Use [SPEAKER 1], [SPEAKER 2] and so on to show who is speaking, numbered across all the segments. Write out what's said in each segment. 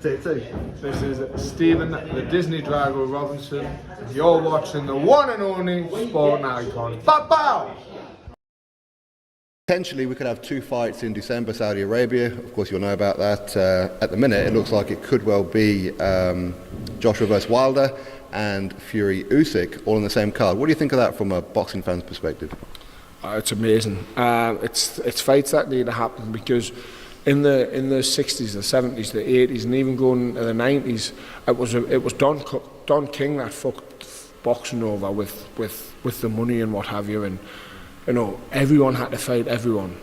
[SPEAKER 1] Take two. This is Stephen, the Disney Drago Robinson. You're watching the one and only Sporting Icon. Bow bow!
[SPEAKER 2] Potentially we could have 2 fights in December, Saudi Arabia. Of course you'll know about that. At the minute it looks like it could well be Joshua vs Wilder and Fury Usyk all on the same card. What do you think of that from a boxing fan's perspective?
[SPEAKER 3] It's amazing. It's fights that need to happen because in the 60s, the 70s, the 80s, and even going to the 90s, it was Don King that fucked boxing over with the money and what have you, and you know everyone had to fight everyone.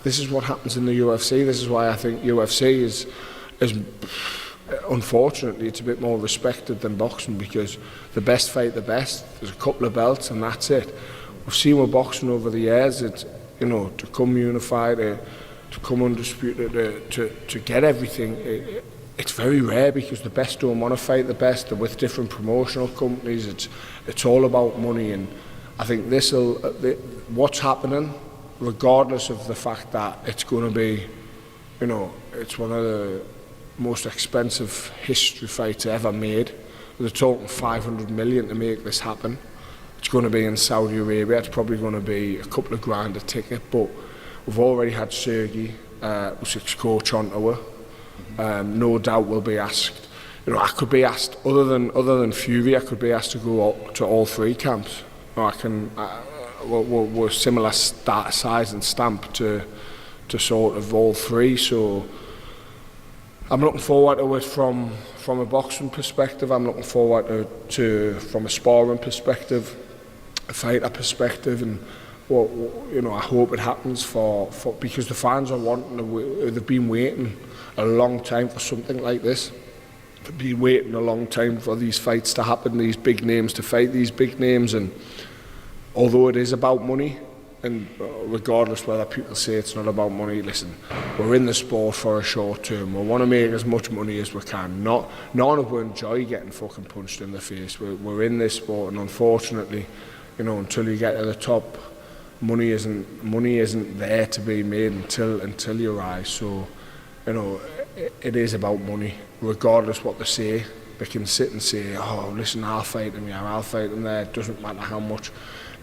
[SPEAKER 3] This is what happens in the UFC. This is why I think UFC is unfortunately it's a bit more respected than boxing, because the best fight the best. There's a couple of belts and that's it. We've seen with boxing over the years, it's, you know, to come unified, to come undisputed, to get everything, it's very rare because the best don't want to fight the best. They're with different promotional companies. It's all about money, and I think what's happening, regardless of the fact that it's going to be, you know, it's one of the most expensive history fights ever made. They're talking 500 million to make this happen. It's going to be in Saudi Arabia. It's probably going to be a couple of grand a ticket, but we've already had Sergey Usyk's coach on tour. No doubt we'll be asked. You know, I could be asked, other than Fury, I could be asked to go to all 3 camps. We're similar size and stamp to sort of all 3. So I'm looking forward to it from a boxing perspective. I'm looking forward to from a sparring perspective, a fighter perspective, and you know, I hope it happens for because the fans are wanting. They've been waiting a long time for something like this. They've been waiting a long time for these fights to happen, these big names to fight these big names, and although it is about money, and regardless whether people say it's not about money, listen, we're in the sport for a short term. We want to make as much money as we can. None of us enjoy getting fucking punched in the face. We're in this sport, and unfortunately, you know, until you get to the top, money isn't there to be made until you rise. So, you know, it is about money, regardless what they say. They can sit and say, "Oh, listen, I'll fight him here, I'll fight him there." It doesn't matter how much.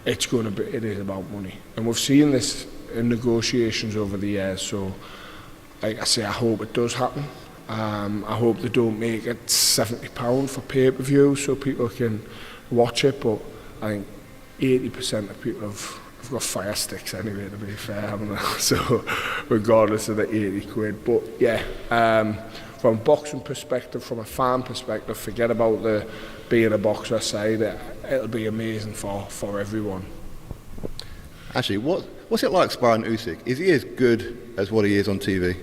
[SPEAKER 3] It is about money, and we've seen this in negotiations over the years. So, like I say, I hope it does happen. I hope they don't make it £70 for pay-per-view so people can watch it. But I think 80% of people have got fire sticks anyway, to be fair, haven't they? So, regardless of the 80 quid. But yeah, from a boxing perspective, from a fan perspective, forget about the being a boxer side. It'll be amazing for everyone.
[SPEAKER 2] Actually, what's it like sparring Usyk? Is he as good as what he is on TV?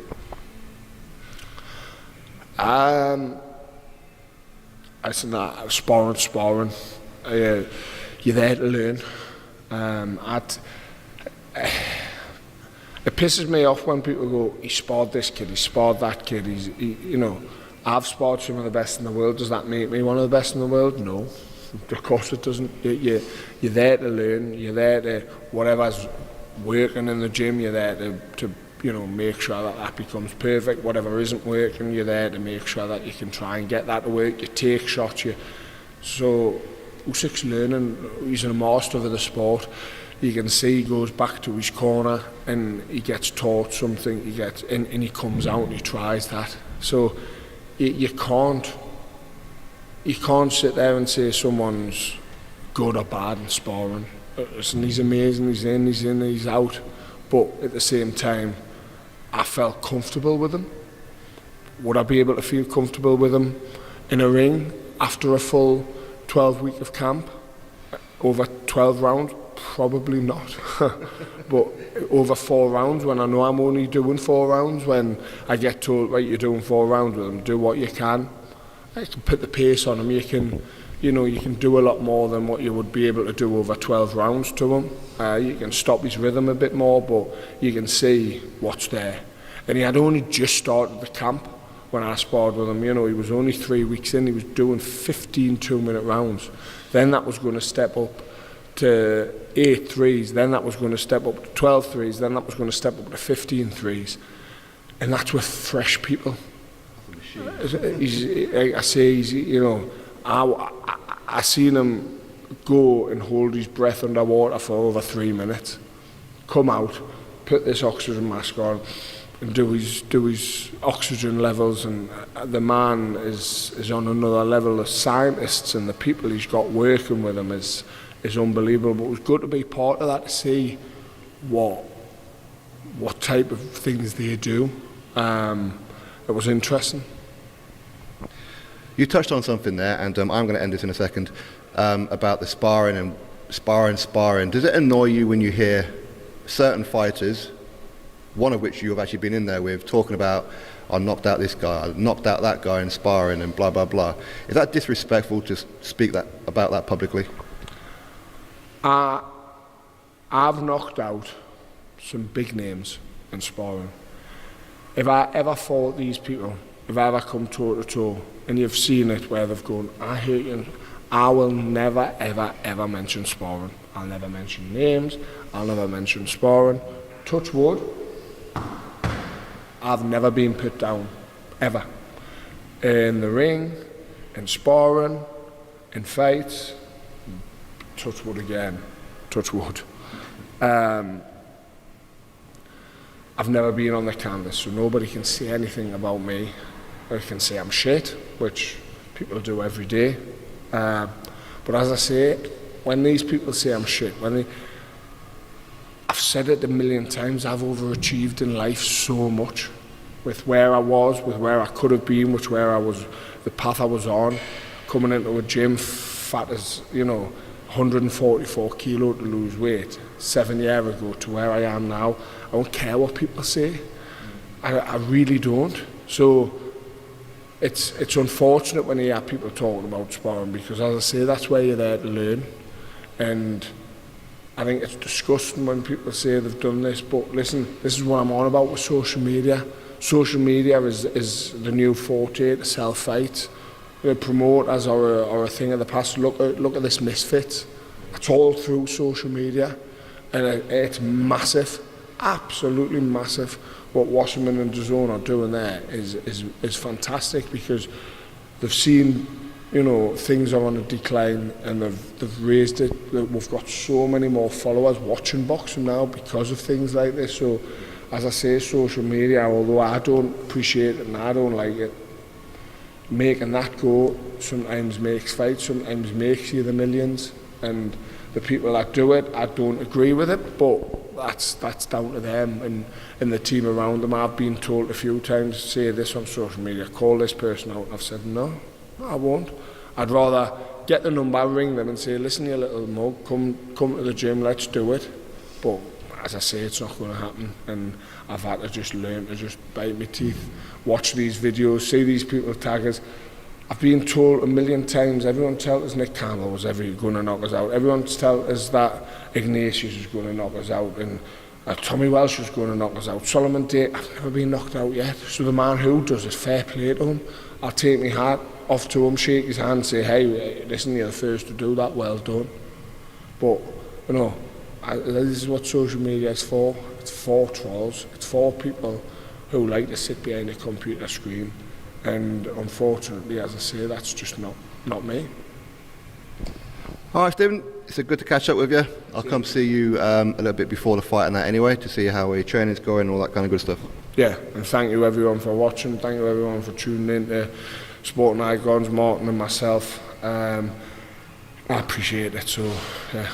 [SPEAKER 2] Sparring. You're there to learn. It pisses me off when people go, "He sparred this kid, he sparred that kid." You know, I've sparred some of the best in the world. Does that make me one of the best in the world? No, of course it doesn't. You're there to learn. You're there to, whatever's working in the gym, you're there to you know, make sure that becomes perfect. Whatever isn't working, you're there to make sure that you can try and get that to work. You take shots. So Usyk's learning. He's a master of the sport. You can see he goes back to his corner and he gets taught something. And he comes out and he tries that. So you can't sit there and say someone's good or bad in sparring. Listen, he's amazing. He's in, he's out. But at the same time, I felt comfortable with him. Would I be able to feel comfortable with him in a ring after a full 12 week of camp, over 12 rounds? Probably not. But over 4 rounds, when I know I'm only doing 4 rounds, when I get told, right, you're doing 4 rounds with him, do what you can. You can put the pace on him. You can do a lot more than what you would be able to do over 12 rounds to him. You can stop his rhythm a bit more, but you can see what's there. And he had only just started the camp when I sparred with him. You know, he was only 3 weeks in. He was doing 15 2-minute rounds. Then that was going to step up to 8 threes. Then that was going to step up to 12 threes. Then that was going to step up to 15 threes.
[SPEAKER 3] and that's with fresh people. He's, you know, I seen him go and hold his breath underwater for over 3 minutes, come out, put this oxygen mask on, and do his oxygen levels, and the man is on another level. The scientists and the people he's got working with him is unbelievable. But it was good to be part of that, to see what type of things they do. It was interesting.
[SPEAKER 4] You touched on something there, and I'm going to end this in a second, about the sparring and sparring. Does it annoy you when you hear certain fighters, one of which you have actually been in there with, talking about, I knocked out this guy, I knocked out that guy in sparring and blah, blah, blah? Is that disrespectful to speak about that publicly?
[SPEAKER 3] I've knocked out some big names in sparring. If I ever fought these people, if I ever come toe to toe, and you've seen it where they've gone, I hate you, I will never, ever, ever mention sparring. I'll never mention names, I'll never mention sparring. Touch wood, I've never been put down, ever. In the ring, in sparring, in fights, touch wood again, touch wood. I've never been on the canvas, so nobody can say anything about me. They can say I'm shit, which people do every day. But as I say, when these people say I'm shit, I've said it a million times, I've overachieved in life so much. With where I was, with where I could have been, with where I was, the path I was on, coming into a gym fat as, 144 kilo to lose weight 7 years ago to where I am now. I don't care what people say. I really don't. So it's unfortunate when you hear people talking about sparring, because as I say, that's where you're there to learn. And I think it's disgusting when people say they've done this, but listen, this is what I'm on about with social media. Social media is the new forte to sell fights. The promoters are a thing of the past. Look at this misfit. It's all through social media, and it's massive, absolutely massive. What Wasserman and DAZN are doing there is fantastic, because they've seen, things are on a decline, and they've raised it. We've got so many more followers watching boxing now because of things like this. So, as I say, social media, although I don't appreciate it and I don't like it, making that go sometimes makes fights, sometimes makes you the millions. And the people that do it, I don't agree with it, but that's down to them and the team around them. I've been told a few times, say this on social media, call this person out. I've said, no, I won't. I'd rather get the number, ring them and say, listen, you little mug, come to the gym, let's do it. But as I say, it's not going to happen, and I've had to just learn to just bite my teeth, watch these videos, see these people tag us. I've been told a million times, everyone tells us Nick Campbell was going to knock us out. Everyone tells us that Ignatius was going to knock us out, and Tommy Welsh was going to knock us out. Solomon Day, I've never been knocked out yet. So the man who does it, fair play to him. I'll take my hat off to him, shake his hand, say, hey, listen, you're the first to do that, well done. But, this is what social media is for. It's for trolls. It's for people who like to sit behind a computer screen. And unfortunately, as I say, that's just not me.
[SPEAKER 4] All right, Stephen, it's good to catch up with you. I'll come see you a little bit before the fight and that anyway, to see how your training's going and all that kind of good stuff.
[SPEAKER 3] Yeah, and thank you everyone for watching. Thank you everyone for tuning in to Sporting Icons, Martin and myself. I appreciate it, so yeah.